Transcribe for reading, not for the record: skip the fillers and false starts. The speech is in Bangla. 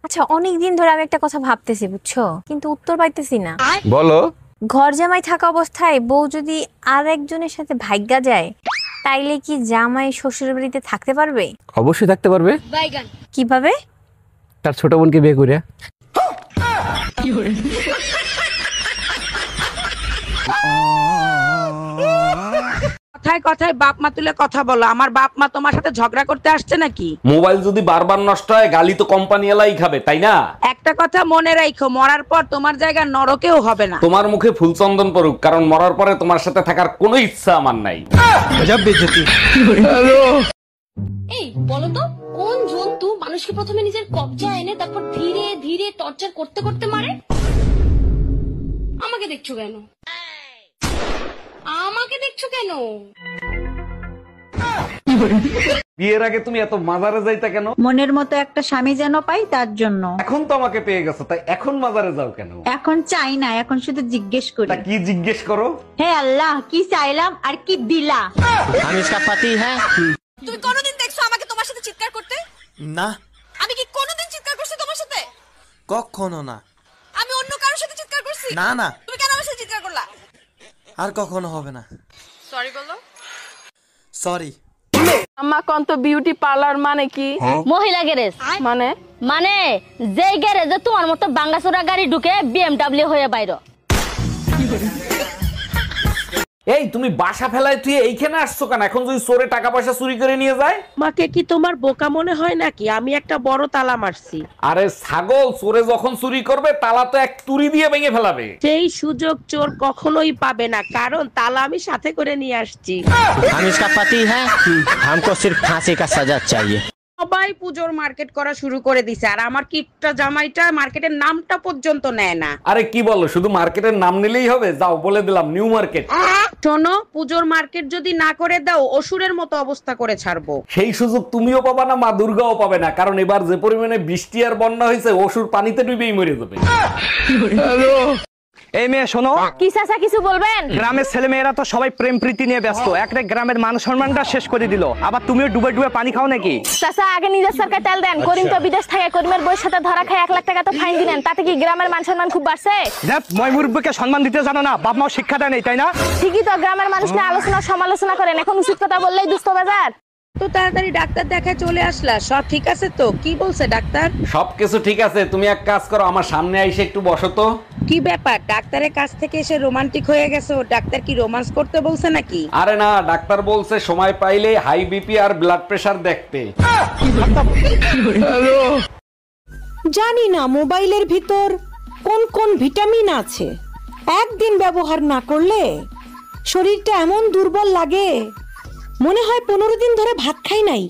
আচ্ছা, অনেকদিন ধরে আমি একটা কথা ভাবতেছি, বুঝছো, কিন্তু উত্তর পাইতেছি না। বলো। ঘর জামাই থাকা অবস্থায় বউ যদি আর একজনের সাথে ভাগ্যা যায়, তাইলে কি জামাই শ্বশুর বাড়িতে থাকতে পারবে? অবশ্যই থাকতে পারবে। কিভাবে? তার ছোট বোনকে বিয়ে করে। কথায় কথায় বাপ মা তুলে কথা বলো। আমার বাপ মা তোমার সাথে ঝগড়া করতে আসছে নাকি? মোবাইল যদি বারবার নষ্ট হয় গালি তো কোম্পানি এলাই খাবে, তাই না? একটা কথা মনে রাখো, মরার পর তোমার জায়গা নরকেও হবে না। তোমার মুখে ফুলচন্দন পড়ুক, কারণ মরার পরে তোমার সাথে থাকার কোনো ইচ্ছা আমার নাই। এই বলো তো, কোন জন্তু মানুষকে প্রথমে নিজের কবজা এনে তারপর ধীরে ধীরে টর্চার করতে করতে মারে? আমাকে দেখছো কেন? আমাকে দেখছো কেন? বিয়ের আগে তুমি এত মাজারে যাইতা কেন? মনের মতো একটা স্বামী যেন পাই, তার জন্য। এখন তো আমাকে পেয়ে গেছো, তাই এখন মাজারে যাও কেন? এখন চাই না, এখন শুধু জিজ্ঞেস করি। তা কি জিজ্ঞেস করো? হে আল্লাহ, কি চাইলাম আর কি দিলা? हम इसका पति है। তুমি কোনোদিন দেখছো আমাকে তোমার সাথে চিৎকার করতে? না, আমি কি কোনোদিন চিৎকার করছি তোমার সাথে? কখনো না। আমি অন্য কারোর সাথে চিৎকার করছি? না না, তুমি কেন আমার সাথে চিৎকার করলা? আর কখনো হবে না। সরি বলো। সরি। আম্মা কোন তো বিউটি পার্লার মানে কি? মহিলা গ্যারেজ মানে মানে যে গ্যারেজে তোমার মতো বাঙ্গাচোরা গাড়ি ঢুকে বিএমডব্লিউ হয়ে বাইরো। এই তুমি বাসা ফেলায় তুই এইখানে আসছো কেন? এখন যদি চোরে টাকা পয়সা চুরি করে নিয়ে যায়? তোমাকে কি তোমার বোকা মনে হয় নাকি? আমি একটা বড় তালা মারছি। আরে ছাগল, চোরে যখন চুরি করবে তালা তো এক তুড়ি দিয়ে ভেঙে ফেলাবে। সেই সুযোগ চোর কখনোই পাবে না, কারণ তালা আমি সাথে করে নিয়ে আসছি। हम इसका पति है, हमको सिर्फ फांसी का सजा चाहिए। সবাই পুজোর মার্কেট করা শুরু করে দিছে, আর আমার কিটটা জামাইটা মার্কেটের নামটা পর্যন্ত নেয় না। আরে কি বলো, শুধু মার্কেটের নাম নিলেই হবে? যাও বলে দিলাম নিউ মার্কেট। শোনো, পুজোর মার্কেট যদি না করে দাও অসুরের মতো অবস্থা করে ছাড়বো। সেই সুযোগ তুমিও পাবা না, মা দুর্গাও পাবে না, কারণ এবার যে পরিমাণে বৃষ্টি আর বন্যা হয়েছে অসুর পানিতে ডুবেই মরে যাবে। এই মেয়ে শোনো। কি চাচা, কিছু বলবেন? গ্রামের ছেলে মেয়েরা তো সবাই প্রেম প্রীতি নিয়ে ব্যস্ত, একটা গ্রামের মান সম্মানটা শেষ করে দিল, আবার তুমিও ডুবে ডুবে পানি খাও নাকি? চাচা, আগে নিজের সরকার তেল দেন। করিম তো বিদেশ থেকে, করিমের বইয়ের সাথে ধরা খায় 1 লাখ টাকা তো ফাইন দিলেন, তাতে কি গ্রামের মান সম্মান খুব বাড়ছে? মই মুরব্বীকে সম্মান দিতে জানো না, বাপ মাও শিক্ষা দেয় নেই, তাই না? ঠিকই তো, গ্রামের মানুষ নিয়ে আলোচনা সমালোচনা করেন, এখন উচিত কথা বললেই দুস্থ বাজার। তো তাড়াতাড়ি ডাক্তার দেখায় চলে আসলা, সব ঠিক আছে তো? কি বলছে ডাক্তার? সবকিছু ঠিক আছে, তুমি এক কাজ করো, আমার সামনে আইসে একটু বসো তো। কি ব্যাপার, ডাক্তারের কাছ থেকে এসে রোমান্টিক হয়ে গেছে? ডাক্তার কি রোমান্স করতে বলছে নাকি? আরে না, ডাক্তার বলছে সময় পাইলে হাই বিপি আর ব্লাড প্রেশার দেখতে। জানি না মোবাইলের ভিতর কোন কোন ভিটামিন আছে, একদিন ব্যবহার না করলে শরীরটা এমন দুর্বল লাগে, মনে হয় 15 দিন ধরে ভাত খাই নাই।